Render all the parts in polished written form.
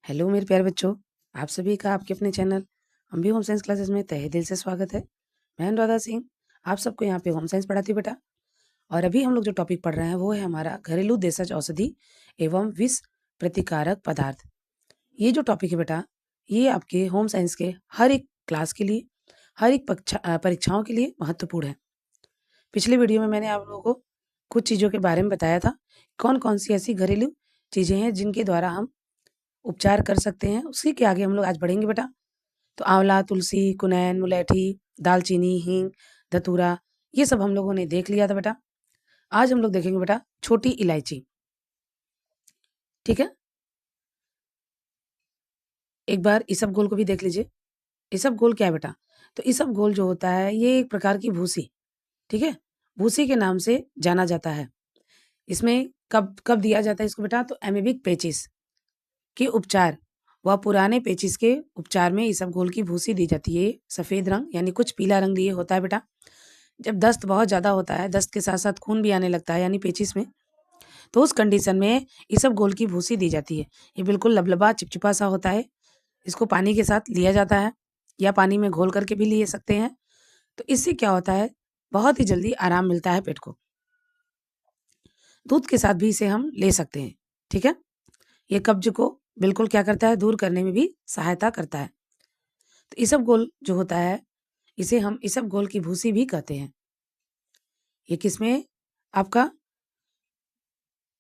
Hello मेरे प्यारे बच्चों, आप सभी का आपके अपने चैनल हम भी होम साइंस क्लासेस में तहे दिल से स्वागत है। मैं अनुराधा सिंह आप सबको यहाँ पे होम साइंस पढ़ाती हूँ बेटा। और अभी हम लोग जो टॉपिक पढ़ रहे हैं वो है हमारा घरेलू देशज औषधि एवं विष प्रतिकारक पदार्थ। ये जो टॉपिक है बेटा, ये आपके होम साइंस के हर एक क्लास के लिए, हर एक परीक्षाओं के लिए महत्वपूर्ण है। पिछले वीडियो में मैंने आप लोगों को कुछ चीज़ों के बारे में बताया था, कौन कौन सी ऐसी घरेलू चीज़ें हैं जिनके द्वारा हम उपचार कर सकते हैं। उसी के आगे हम लोग आज बढ़ेंगे बेटा। तो आंवला, तुलसी, कुनैन, मुलैठी, दालचीनी, हींग, धतूरा, ये सब हम लोगों ने देख लिया था बेटा। आज हम लोग देखेंगे बेटा छोटी इलायची। ठीक है, एक बार इसबगोल को भी देख लीजिए। इसबगोल क्या है बेटा? तो इसबगोल जो होता है ये एक प्रकार की भूसी, ठीक है, भूसी के नाम से जाना जाता है। इसमें कब कब दिया जाता है इसको बेटा? तो एमीबिक पेचिस के उपचार व पुराने पेचिस के उपचार में इसबगोल की भूसी दी जाती है। सफेद रंग यानी कुछ पीला रंग लिए होता है बेटा। जब दस्त बहुत ज़्यादा होता है, दस्त के साथ-साथ खून भी आने लगता है यानी पेचिस में, तो उस कंडीशन में इसबगोल की भूसी दी जाती है। ये बिल्कुल लबलबा, चिपचिपा सा होता है। इसको पानी के साथ लिया जाता है या पानी में घोल करके भी ले सकते हैं। तो इससे क्या होता है, बहुत ही जल्दी आराम मिलता है पेट को। दूध के साथ भी इसे हम ले सकते हैं, ठीक है? ये कब्ज़ को बिल्कुल क्या करता है, दूर करने में भी सहायता करता है। तो इसबगोल जो होता है, इसे हम इसबगोल की भूसी भी कहते हैं। ये किसमें? आपका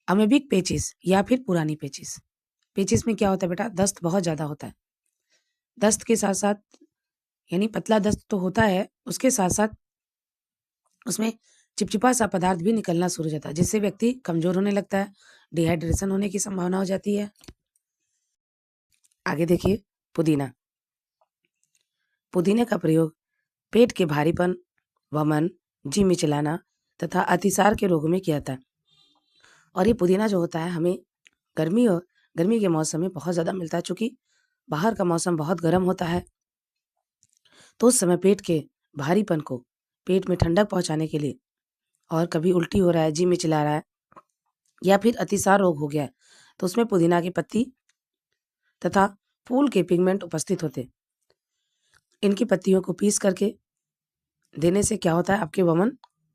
अमेबिक पेचिस या फिर पुरानी पेचिस। पेचिस में क्या होता है बेटा? दस्त बहुत ज़्यादा होता है। दस्त के साथ-साथ यानी पतला दस्त तो होता है, उसके साथ-साथ उसमें चिपचिपा सा पदार्थ भी निकलना शुरू हो जाता है, जिससे व्यक्ति कमज़ोर होने लगता है, डिहाइड्रेशन होने की संभावना हो जाती है। आगे देखिए पुदीना। पुदीने का प्रयोग पेट के भारीपन, वमन, जी मिचलाना तथा अतिसार के रोगों में किया जाता है। और ये पुदीना जो होता है हमें गर्मी के मौसम में बहुत ज़्यादा मिलता है, चूँकि बाहर का मौसम बहुत गर्म होता है। तो उस समय पेट के भारीपन को पेट में ठंडक पहुँचाने के लिए, और कभी उल्टी हो रहा है, जी मिचला रहा है या फिर अतिसार रोग हो गया है, तो उसमें पुदीना की पत्ती तथा फूल के पिगमेंट उपस्थित होते हैं। इनकी पत्तियों को पीस करके देने से क्या होता है, आपके वमन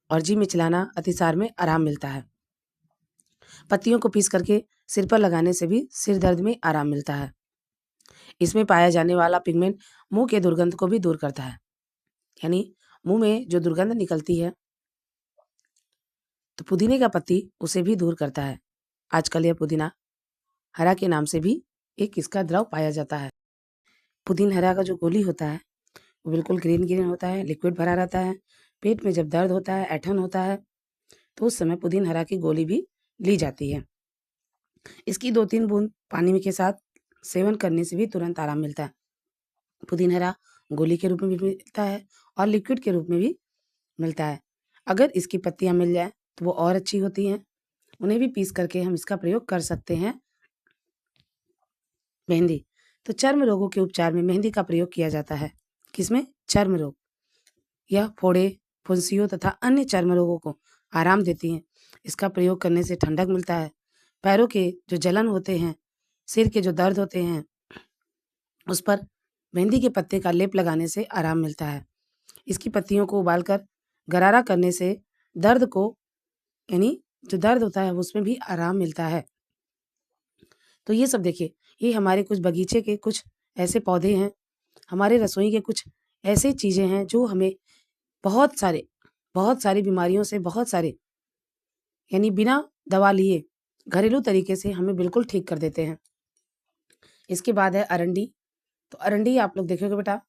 और जी मिचलाना, अतिसार में आराम मिलता है। पत्तियों को पीस करके सिर पर लगाने से भी सिर दर्द में आराम मिलता है। इसमें पाया जाने वाला पिगमेंट मुँह के दुर्गंध को भी दूर करता है, यानी मुँह में जो दुर्गंध निकलती है, तो पुदीने का पत्ती उसे भी दूर करता है। आजकल यह पुदीना हरा के नाम से भी एक इसका द्रव पाया जाता है। पुदीन हरा का जो गोली होता है, वो बिल्कुल ग्रीन होता है, लिक्विड भरा रहता है। पेट में जब दर्द होता है, ऐंठन होता है, तो उस समय पुदीन हरा की गोली भी ली जाती है। इसकी 2-3 बूँद पानी में के साथ सेवन करने से भी तुरंत आराम मिलता है। पुदीन हरा गोली के रूप में भी मिलता है और लिक्विड के रूप में भी मिलता है। अगर इसकी पत्तियाँ मिल जाएँ तो वो और अच्छी होती हैं। उन्हें भी पीस करके हम इसका प्रयोग कर सकते हैं। मेहंदी, तो चर्म रोगों के उपचार में मेहंदी का प्रयोग किया जाता है। किसमें? चर्म रोग। यह फोड़े, फुंसियों तथा अन्य चर्म रोगों को आराम देती हैं। इसका प्रयोग करने से ठंडक मिलता है। पैरों के जो जलन होते हैं, सिर के जो दर्द होते हैं, उस पर मेहंदी के पत्ते का लेप लगाने से आराम मिलता है। इसकी पत्तियों को उबालकर गरारा करने से दर्द को, यानी जो दर्द होता है उसमें भी आराम मिलता है। तो ये सब देखिए, ये हमारे कुछ बगीचे के कुछ ऐसे पौधे हैं, हमारे रसोई के कुछ ऐसी चीज़ें हैं जो हमें बहुत सारी बीमारियों से, बहुत सारे यानी बिना दवा लिए घरेलू तरीके से हमें बिल्कुल ठीक कर देते हैं। इसके बाद है अरंडी। तो अरंडी आप लोग देखोगे बेटा,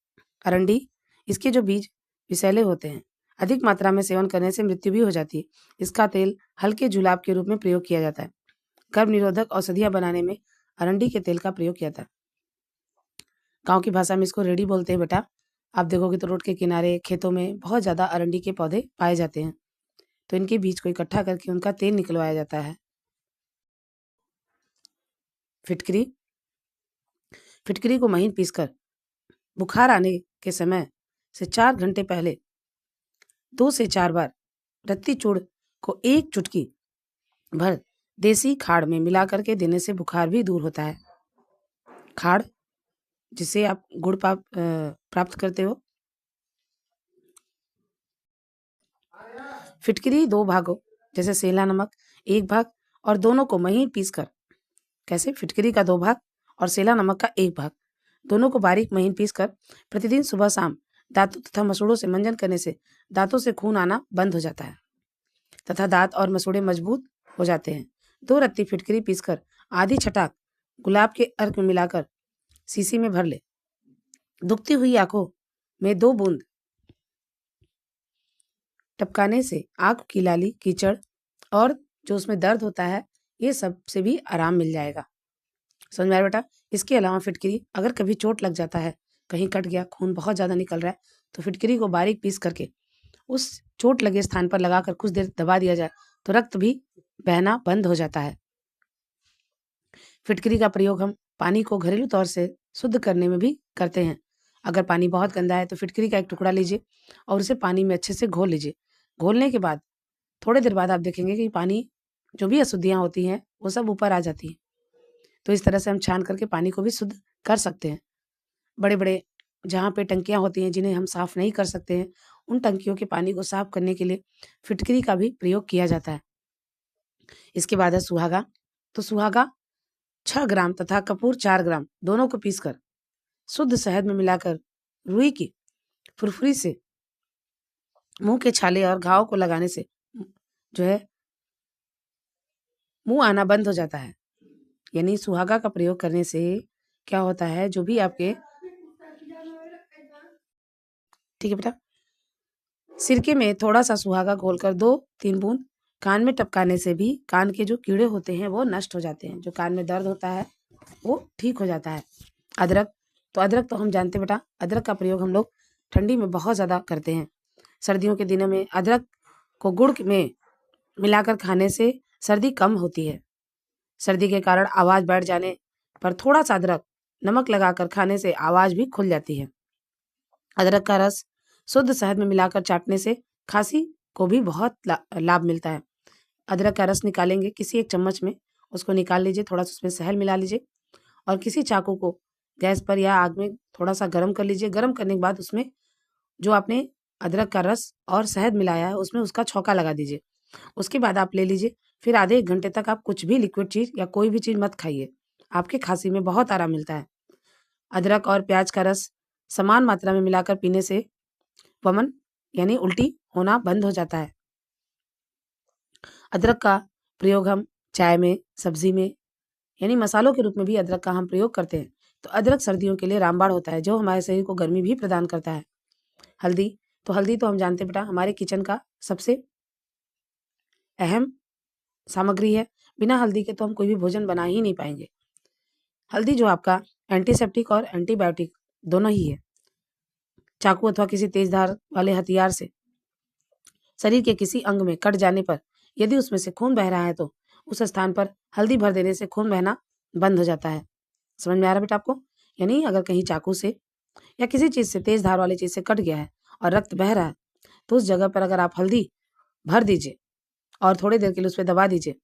अरंडी, इसके जो बीज विषैले होते हैं, अधिक मात्रा में सेवन करने से मृत्यु भी हो जाती है। इसका तेल हल्के जुलाब के रूप में प्रयोग किया जाता है। गर्भ निरोधक औषधियाँ बनाने में अरंडी के तेल का प्रयोग किया जाता है। गाँव की भाषा में इसको रेड़ी बोलते हैं बेटा। आप देखोगे तो रोड के किनारे, खेतों में बहुत ज़्यादा अरंडी के पौधे पाए जाते हैं। तो इनके बीज को इकट्ठा करके उनका तेल निकलवाया जाता है। फिटकरी, फिटकरी को महीन पीसकर बुखार आने के समय से 4 घंटे पहले 2 से 4 बार रत्ती चूर्ण को 1 चुटकी भर देसी खाड़ में मिला करके देने से बुखार भी दूर होता है। खाड़ जिससे आप गुड़ प्राप्त करते हो। फिटकरी 2 भागों जैसे सेंधा नमक 1 भाग और दोनों को महीन पीसकर। कैसे? फिटकरी का 2 भाग और सेंधा नमक का 1 भाग, दोनों को बारीक महीन पीसकर प्रतिदिन सुबह-शाम दाँतों तथा मसूड़ों से मंजन करने से दाँतों से खून आना बंद हो जाता है तथा दाँत और मसूड़े मजबूत हो जाते हैं। 2 रत्ती फिटकरी पीसकर आधी छटाक गुलाब के अर्क में मिलाकर शीशी में भर ले। दुखती हुई आँखों में 2 बूंद टपकाने से आँख की लाली, कीचड़ और जो उसमें दर्द होता है, ये सब से भी आराम मिल जाएगा। समझ में आया बेटा? इसके अलावा फिटकरी अगर कभी चोट लग जाता है, कहीं कट गया, खून बहुत ज़्यादा निकल रहा है, तो फिटकरी को बारीक पीस करके उस चोट लगे स्थान पर लगाकर कुछ देर दबा दिया जाए, तो रक्त भी बहना बंद हो जाता है। फिटकरी का प्रयोग हम पानी को घरेलू तौर से शुद्ध करने में भी करते हैं। अगर पानी बहुत गंदा है, तो फिटकरी का एक टुकड़ा लीजिए और उसे पानी में अच्छे से घोल लीजिए। घोलने के बाद थोड़ी देर बाद आप देखेंगे कि पानी जो भी अशुद्धियाँ होती हैं, वो सब ऊपर आ जाती हैं। तो इस तरह से हम छान करके पानी को भी शुद्ध कर सकते हैं। बड़े-बड़े जहाँ पे टंकियाँ होती हैं, जिन्हें हम साफ़ नहीं कर सकते हैं, उन टंकियों के पानी को साफ़ करने के लिए फिटकरी का भी प्रयोग किया जाता है। इसके बाद है सुहागा। तो सुहागा 6 ग्राम तथा कपूर 4 ग्राम दोनों को पीसकर शुद्ध शहद में मिलाकर रुई की फुरफुरी से मुँह के छाले और घाव को लगाने से जो है मुँह आना बंद हो जाता है। यानी सुहागा का प्रयोग करने से क्या होता है, जो भी आपके ठीक है बेटा, सिरके में थोड़ा-सा सुहागा घोलकर 2-3 बूंद कान में टपकाने से भी कान के जो कीड़े होते हैं, वो नष्ट हो जाते हैं। जो कान में दर्द होता है, वो ठीक हो जाता है। अदरक, तो अदरक तो हम जानते हैं बेटा, अदरक का प्रयोग हम लोग ठंडी में बहुत ज़्यादा करते हैं। सर्दियों के दिनों में अदरक को गुड़ में मिलाकर खाने से सर्दी कम होती है। सर्दी के कारण आवाज़ बैठ जाने पर थोड़ा-सा अदरक नमक लगाकर खाने से आवाज़ भी खुल जाती है। अदरक का रस शुद्ध शहद में मिलाकर चाटने से खाँसी को भी बहुत लाभ मिलता है। अदरक का रस निकालेंगे किसी एक चम्मच में, उसको निकाल लीजिए, थोड़ा-सा उसमें शहद मिला लीजिए और किसी चाकू को गैस पर या आग में थोड़ा-सा गरम कर लीजिए। गरम करने के बाद उसमें जो आपने अदरक का रस और शहद मिलाया है, उसमें उसका छौंका लगा दीजिए। उसके बाद आप ले लीजिए, फिर आधे 1 घंटे तक आप कुछ भी लिक्विड चीज़ या कोई भी चीज़ मत खाइए। आपके खाँसी में बहुत आराम मिलता है। अदरक और प्याज का रस समान मात्रा में मिलाकर पीने से वमन यानी उल्टी होना बंद हो जाता है। अदरक का प्रयोग हम चाय में, सब्ज़ी में यानी मसालों के रूप में भी अदरक का हम प्रयोग करते हैं। तो अदरक सर्दियों के लिए रामबाण होता है, जो हमारे शरीर को गर्मी भी प्रदान करता है। हल्दी, तो हल्दी तो हम जानते हैं बेटा हमारे किचन का सबसे अहम सामग्री है। बिना हल्दी के तो हम कोई भी भोजन बना ही नहीं पाएँगे। हल्दी जो आपका एंटीसेप्टिक और एंटीबायोटिक दोनों ही है। चाकू अथवा किसी तेज धार वाले हथियार से शरीर के किसी अंग में कट जाने पर यदि उसमें से खून बह रहा है, तो उस स्थान पर हल्दी भर देने से खून बहना बंद हो जाता है। समझ में आ रहा है बेटा आपको? यानी अगर कहीं चाकू से या किसी चीज़ से तेज धार वाली चीज़ से कट गया है और रक्त बह रहा है, तो उस जगह पर अगर आप हल्दी भर दीजिए और थोड़ी देर के लिए उसपे दबा दीजिए,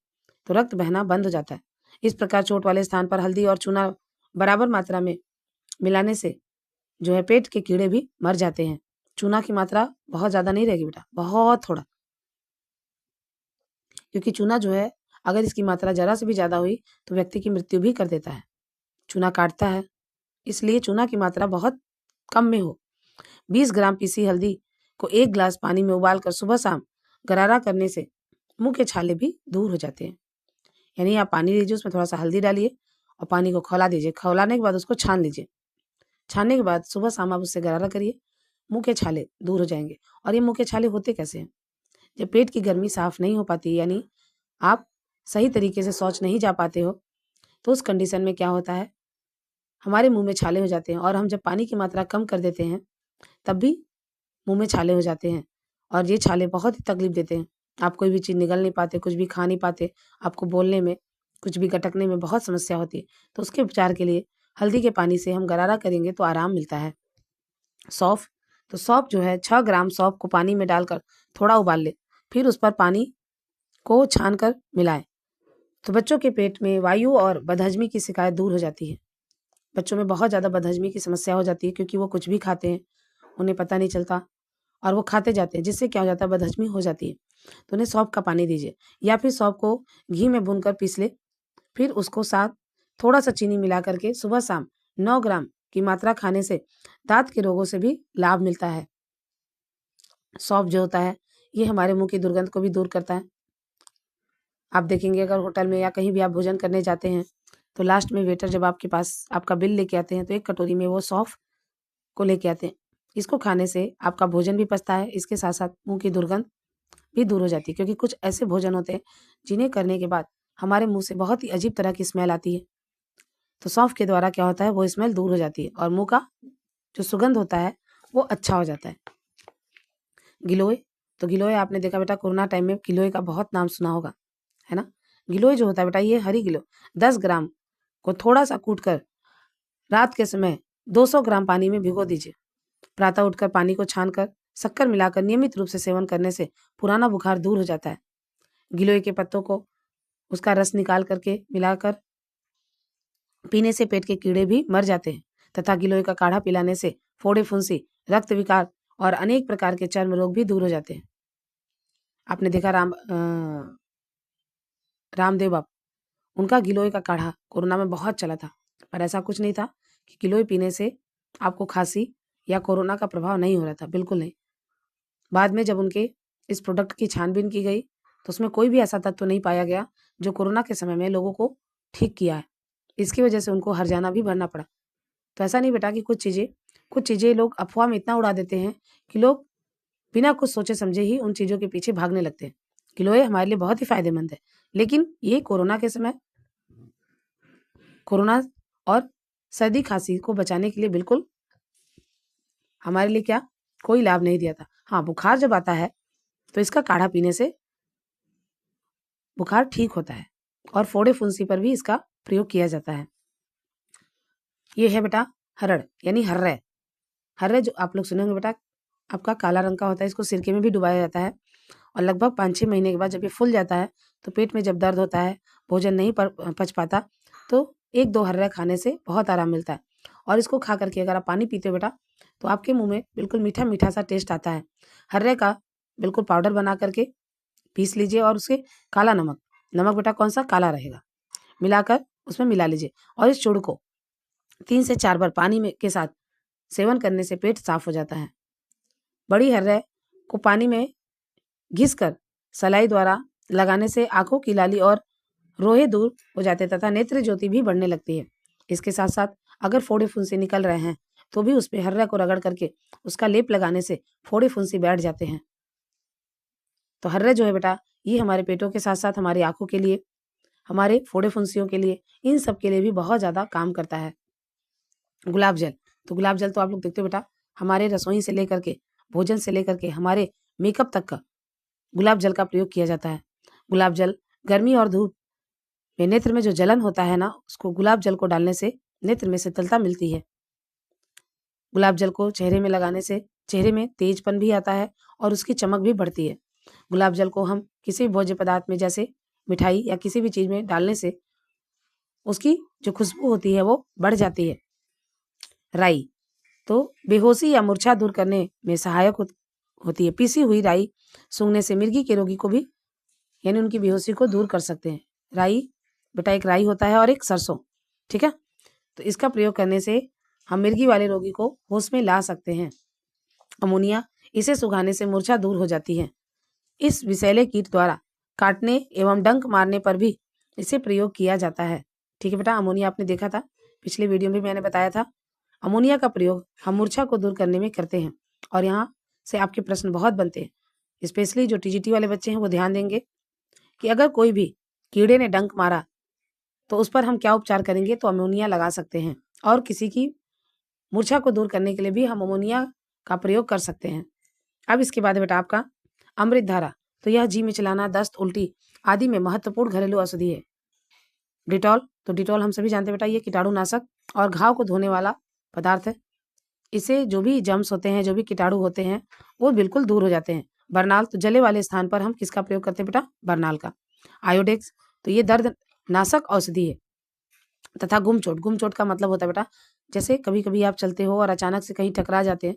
तो रक्त बहना बंद हो जाता है। इस प्रकार चोट वाले स्थान पर हल्दी और चूना बराबर मात्रा में मिलाने से जो है पेट के कीड़े भी मर जाते हैं। चूना की मात्रा बहुत ज़्यादा नहीं रहेगी बेटा, बहुत थोड़ा। क्योंकि चूना जो है, अगर इसकी मात्रा ज़रा से भी ज़्यादा हुई, तो व्यक्ति की मृत्यु भी कर देता है। चूना काटता है, इसलिए चूना की मात्रा बहुत कम में हो। 20 ग्राम पीसी हल्दी को 1 ग्लास पानी में उबालकर सुबह-शाम गरारा करने से मुँह के छाले भी दूर हो जाते हैं। यानी आप पानी लीजिए, उसमें थोड़ा-सा हल्दी डालिए और पानी को खौला दीजिए। खौलाने के बाद उसको छान लीजिए। छानने के बाद सुबह-शाम आप उससे गरारा करिए, मुँह के छाले दूर हो जाएँगे। और ये मुँह के छाले होते कैसे हैं? जब पेट की गर्मी साफ़ नहीं हो पाती, यानी आप सही तरीके से शौच नहीं जा पाते हो, तो उस कंडीशन में क्या होता है, हमारे मुँह में छाले हो जाते हैं और हम जब पानी की मात्रा कम कर देते हैं, तब भी मुँह में छाले हो जाते हैं और ये छाले बहुत ही तकलीफ़ देते हैं। आप कोई भी चीज़ निगल नहीं पाते, कुछ भी खा नहीं पाते, आपको बोलने में, कुछ भी गटकने में बहुत समस्या होती है। तो उसके उपचार के लिए हल्दी के पानी से हम गरारा करेंगे तो आराम मिलता है। सौंफ, तो सौंफ जो है 6 ग्राम सौंफ को पानी में डालकर थोड़ा उबाल लें, फिर उस पर पानी को छान कर मिलाएँ। तो बच्चों के पेट में वायु और बदहज़मी की शिकायत दूर हो जाती है। बच्चों में बहुत ज़्यादा बदहज़मी की समस्या हो जाती है, क्योंकि वो कुछ भी खाते हैं, उन्हें पता नहीं चलता और वो खाते जाते हैं, जिससे क्या हो जाता है, बदहज़मी हो जाती है। तो उन्हें सौंफ का पानी दीजिए, या फिर सौंफ को घी में भूनकर पीस लें, फिर उसको साथ थोड़ा-सा चीनी मिला कर के सुबह-शाम 9 ग्राम की मात्रा खाने से दाँत के रोगों से भी लाभ मिलता है। सौंफ जो होता है, ये हमारे मुँह की दुर्गंध को भी दूर करता है। आप देखेंगे अगर होटल में या कहीं भी आप भोजन करने जाते हैं, तो लास्ट में वेटर जब आपके पास आपका बिल लेके आते हैं, तो एक कटोरी में वो सौंफ को लेके आते हैं। इसको खाने से आपका भोजन भी पचता है, इसके साथ-साथ मुँह की दुर्गंध भी दूर हो जाती है, क्योंकि कुछ ऐसे भोजन होते हैं, जिन्हें करने के बाद हमारे मुँह से बहुत ही अजीब तरह की स्मेल आती है। तो सौंफ के द्वारा क्या होता है, वो स्मेल दूर हो जाती है और मुँह का जो सुगंध होता है, वो अच्छा हो जाता है। गिलोय, तो गिलोय आपने देखा बेटा कोरोना टाइम में गिलोय का बहुत नाम सुना होगा, है ना? गिलोय जो होता है बेटा, ये हरी गिलोय 10 ग्राम को थोड़ा-सा कूट कर रात के समय 200 ग्राम पानी में भिगो दीजिए। प्रातः उठकर पानी को छानकर शक्कर मिलाकर नियमित रूप से सेवन करने से पुराना बुखार दूर हो जाता है। गिलोय के पत्तों को उसका रस निकाल करके मिलाकर पीने से पेट के कीड़े भी मर जाते हैं, तथा गिलोय का काढ़ा पिलाने से फोड़े फुंसी, रक्त विकार और अनेक प्रकार के चर्म रोग भी दूर हो जाते हैं। आपने देखा रामदेव बाबा, उनका गिलोय का काढ़ा कोरोना में बहुत चला था, पर ऐसा कुछ नहीं था कि गिलोय पीने से आपको खांसी या कोरोना का प्रभाव नहीं हो रहा था, बिल्कुल नहीं। बाद में जब उनके इस प्रोडक्ट की छानबीन की गई, तो उसमें कोई भी ऐसा तत्व नहीं पाया गया जो कोरोना के समय में लोगों को ठीक किया है। इसकी वजह से उनको हर्जाना भी भरना पड़ा। तो ऐसा नहीं बेटा कि कुछ चीज़ें लोग अफ़वाह में इतना उड़ा देते हैं कि लोग बिना कुछ सोचे समझे ही उन चीज़ों के पीछे भागने लगते हैं। गिलोय हमारे लिए बहुत ही फ़ायदेमंद है, लेकिन ये कोरोना के समय कोरोना और सर्दी-खाँसी को बचाने के लिए बिल्कुल हमारे लिए क्या कोई लाभ नहीं दिया था। हाँ, बुखार जब आता है, तो इसका काढ़ा पीने से बुखार ठीक होता है और फोड़े-फुंसी पर भी इसका प्रयोग किया जाता है। ये है बेटा हरड़ यानी हर्रै। हर्रै जो आप लोग सुने होंगे बेटा, आपका काला रंग का होता है, इसको सिरके में भी डुबाया जाता है और लगभग 5-6 महीने के बाद जब ये फूल जाता है, तो पेट में जब दर्द होता है, भोजन नहीं पच पाता, तो 1-2 हर्रै खाने से बहुत आराम मिलता है और इसको खा कर के अगर आप पानी पीते हो बेटा, तो आपके मुँह में बिल्कुल मीठा-मीठा सा टेस्ट आता है। हर्रै का बिल्कुल पाउडर बना कर के पीस लीजिए और उसके काला नमक, नमक बेटा कौन-सा काला रहेगा, मिलाकर उसमें मिला लीजिए और इस चूर्ण को 3 से 4 बार पानी में के साथ सेवन करने से पेट साफ हो जाता है। बड़ी हर्रै को पानी में घिसकर सलाई द्वारा लगाने से आँखों की लाली और रोहे दूर हो जाते हैं तथा नेत्र ज्योति भी बढ़ने लगती है। इसके साथ-साथ अगर फोड़े-फुंसी निकल रहे हैं, तो भी उसपे हर्रै को रगड़ करके उसका लेप लगाने से फोड़े-फुंसी बैठ जाते हैं। तो हर्रै जो है बेटा, ये हमारे पेटों के साथ-साथ हमारी आँखों के लिए, हमारे फोड़े-फुंसियों के लिए, इन सब के लिए भी बहुत ज़्यादा काम करता है। गुलाब जल, तो गुलाब जल तो आप लोग देखते हो बेटा, हमारे रसोई से लेकर के, भोजन से लेकर के हमारे मेकअप तक का गुलाब जल का प्रयोग किया जाता है। गुलाब जल गर्मी और धूप में नेत्र में जो जलन होता है ना, उसको गुलाब जल को डालने से नेत्र में शीतलता मिलती है। गुलाब जल को चेहरे में लगाने से चेहरे में तेजपन भी आता है और उसकी चमक भी बढ़ती है। गुलाब जल को हम किसी भी भोज्य पदार्थ में जैसे मिठाई या किसी भी चीज़ में डालने से उसकी जो खुशबू होती है वो बढ़ जाती है। राई, तो बेहोशी या मूर्छा दूर करने में सहायक होती है। पीसी हुई राई सूंघने से मिर्गी के रोगी को भी यानी उनकी बेहोशी को दूर कर सकते हैं। राई बेटा एक राई होता है और एक सरसों, ठीक है? तो इसका प्रयोग करने से हम मिर्गी वाले रोगी को होश में ला सकते हैं। अमोनिया, इसे सुंघाने से मूर्छा दूर हो जाती है। इस विषैले कीट द्वारा काटने एवं डंक मारने पर भी इसे प्रयोग किया जाता है। ठीक है बेटा, अमोनिया आपने देखा था, पिछले वीडियो में मैंने बताया था। अमोनिया का प्रयोग हम मूर्छा को दूर करने में करते हैं और यहाँ से आपके प्रश्न बहुत बनते हैं। स्पेशली जो टीजीटी वाले बच्चे हैं वो ध्यान देंगे कि अगर कोई भी कीड़े ने डंक मारा तो उस पर हम क्या उपचार करेंगे, तो अमोनिया लगा सकते हैं और किसी की मूर्छा को दूर करने के लिए भी हम अमोनिया का प्रयोग कर सकते हैं। अब इसके बाद है बेटा आपका अमृत धारा, तो यह जी में चलाना, दस्त, उल्टी आदि में महत्वपूर्ण घरेलू औषधि है। डिटॉल, तो डिटॉल हम सभी जानते हैं बेटा, ये कीटाणुनाशक और घाव को धोने वाला पदार्थ है। इससे जो भी जर्म्स होते हैं, जो भी कीटाणु होते हैं, वो बिल्कुल दूर हो जाते हैं। बरनाल, तो जले वाले स्थान पर हम किसका प्रयोग करते हैं बेटा, बरनाल का। आयोडेक्स, तो ये दर्द नाशक औषधि है। तथा गुमचोट। गुमचोट का मतलब होता है बेटा, जैसे कभी-कभी आप चलते हो और अचानक से कहीं टकरा जाते हैं,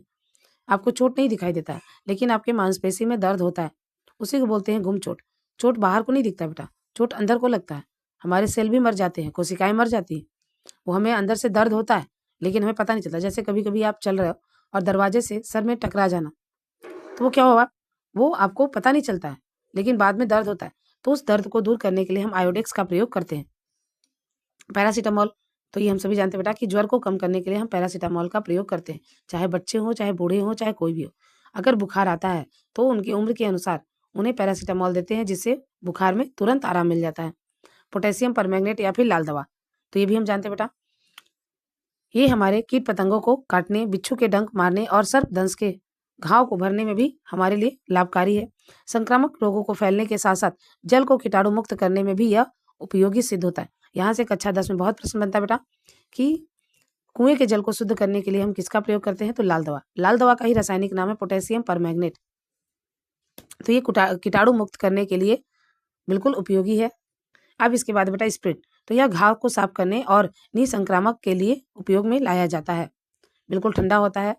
आपको चोट नहीं दिखाई देता है, लेकिन आपके मांसपेशी में दर्द होता है, उसी को बोलते हैं गुमचोट। चोट बाहर को नहीं दिखता बेटा, चोट अंदर को लगता है। हमारे सेल भी मर जाते हैं, कोशिकाएँ मर जाती हैं, वो हमें अंदर से दर्द होता है, लेकिन हमें पता नहीं चलता। जैसे कभी-कभी आप चल रहे हो और दरवाजे से सर में टकरा जाना, तो वो क्या हुआ? वो आपको पता नहीं चलता है, लेकिन बाद में दर्द होता है। तो उस दर्द को दूर करने के लिए हम आयोडेक्स का प्रयोग करते हैं। पैरासिटामॉल, तो ये हम सभी जानते हैं बेटा कि ज्वर को कम करने के लिए हम पैरासिटामॉल का प्रयोग करते हैं। चाहे बच्चे हों, चाहे बूढ़े हों, चाहे कोई भी हो। अगर बुखार आता है, तो उनकी उम्र के अनुसार उन्हें पैरासिटामॉल देते हैं, जिससे बुखार में तुरंत आराम मिल जाता है। पोटेशियम परमैंगनेट या फिर लाल दवा, तो ये भी हम जानते हैं बेटा, ये हमारे कीट-पतंगों को काटने, बिच्छू के डंक मारने और सर्पदंश के घाव को भरने में भी हमारे लिए लाभकारी है। संक्रामक रोगों को फैलने के साथ-साथ जल को कीटाणु मुक्त करने में भी यह उपयोगी सिद्ध होता है। यहाँ से कक्षा 10 में बहुत प्रश्न बनता है बेटा कि कुएँ के जल को शुद्ध करने के लिए हम किसका प्रयोग करते हैं? तो लाल दवा। लाल दवा का ही रासायनिक नाम है पोटेशियम परमैंगनेट। तो ये कीटाणु मुक्त करने के लिए बिल्कुल उपयोगी है। अब इसके बाद बेटा स्प्रिट, तो यह घाव को साफ करने और निसंक्रामक के लिए उपयोग में लाया जाता है। बिल्कुल ठंडा होता है।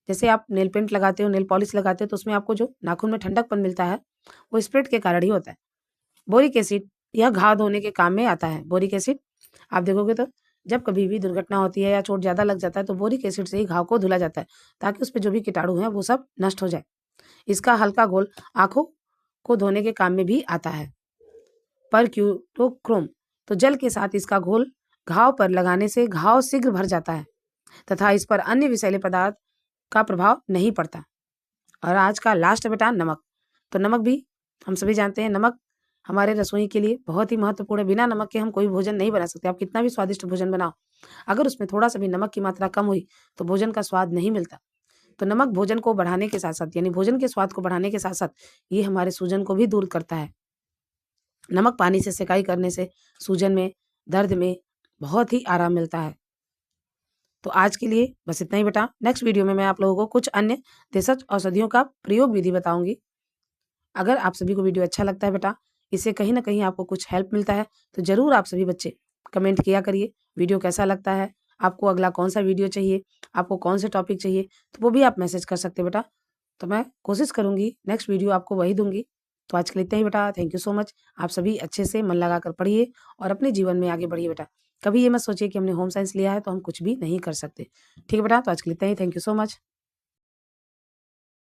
जैसे आप नेल पेंट लगाते हो, नेल पॉलिश लगाते हो, तो उसमें आपको जो नाखून में ठंडकपन मिलता है, वो स्प्रिट के कारण ही होता है। बोरिक एसिड, यह घाव धोने के काम में आता है। बोरिक एसिड आप देखोगे तो जब कभी भी दुर्घटना होती है या चोट ज़्यादा लग जाता है, तो बोरिक एसिड से ही घाव को धुला जाता है, ताकि उसपे जो भी कीटाणु हैं, वो सब नष्ट हो जाए। इसका हल्का घोल आँखों को धोने के काम में भी आता है। परक्यूटोक्रोम, तो जल के साथ इसका घोल घाव पर लगाने से घाव शीघ्र भर जाता है तथा इस पर अन्य विषैले पदार्थ का प्रभाव नहीं पड़ता। और आज का लास्ट बेटा नमक, तो नमक भी हम सभी जानते हैं, नमक हमारे रसोई के लिए बहुत ही महत्वपूर्ण है। बिना नमक के हम कोई भोजन नहीं बना सकते। आप कितना भी स्वादिष्ट भोजन बनाओ, अगर उसमें थोड़ा सा भी नमक की मात्रा कम हुई, तो भोजन का स्वाद नहीं मिलता। तो नमक भोजन को बढ़ाने के साथ-साथ, यानी भोजन के स्वाद को बढ़ाने के साथ-साथ, ये हमारे सूजन को भी दूर करता है। नमक पानी से सेकाई करने से सूजन में, दर्द में बहुत ही आराम मिलता है। तो आज के लिए बस इतना ही बेटा। नेक्स्ट वीडियो में मैं आप लोगों को कुछ अन्य देशज औषधियों का प्रयोग विधि बताऊँगी। अगर आप सभी को वीडियो अच्छा लगता है बेटा, इससे कहीं न कहीं आपको कुछ हेल्प मिलता है, तो ज़रूर आप सभी बच्चे कमेंट किया करिए, वीडियो कैसा लगता है, आपको अगला कौन-सा वीडियो चाहिए, आपको कौन से टॉपिक चाहिए, तो वो भी आप मैसेज कर सकते हैं बेटा। तो मैं कोशिश करूँगी नेक्स्ट वीडियो आपको वही दूँगी। तो आज के लिए इतना ही बेटा, थैंक यू सो मच। आप सभी अच्छे से मन लगाकर पढ़िए और अपने जीवन में आगे बढ़िए बेटा। कभी ये मत सोचिए कि हमने होम साइंस लिया है तो हम कुछ भी नहीं कर सकते। ठीक है बेटा, तो आज के लिए इतना ही, थैंक यू सो मच।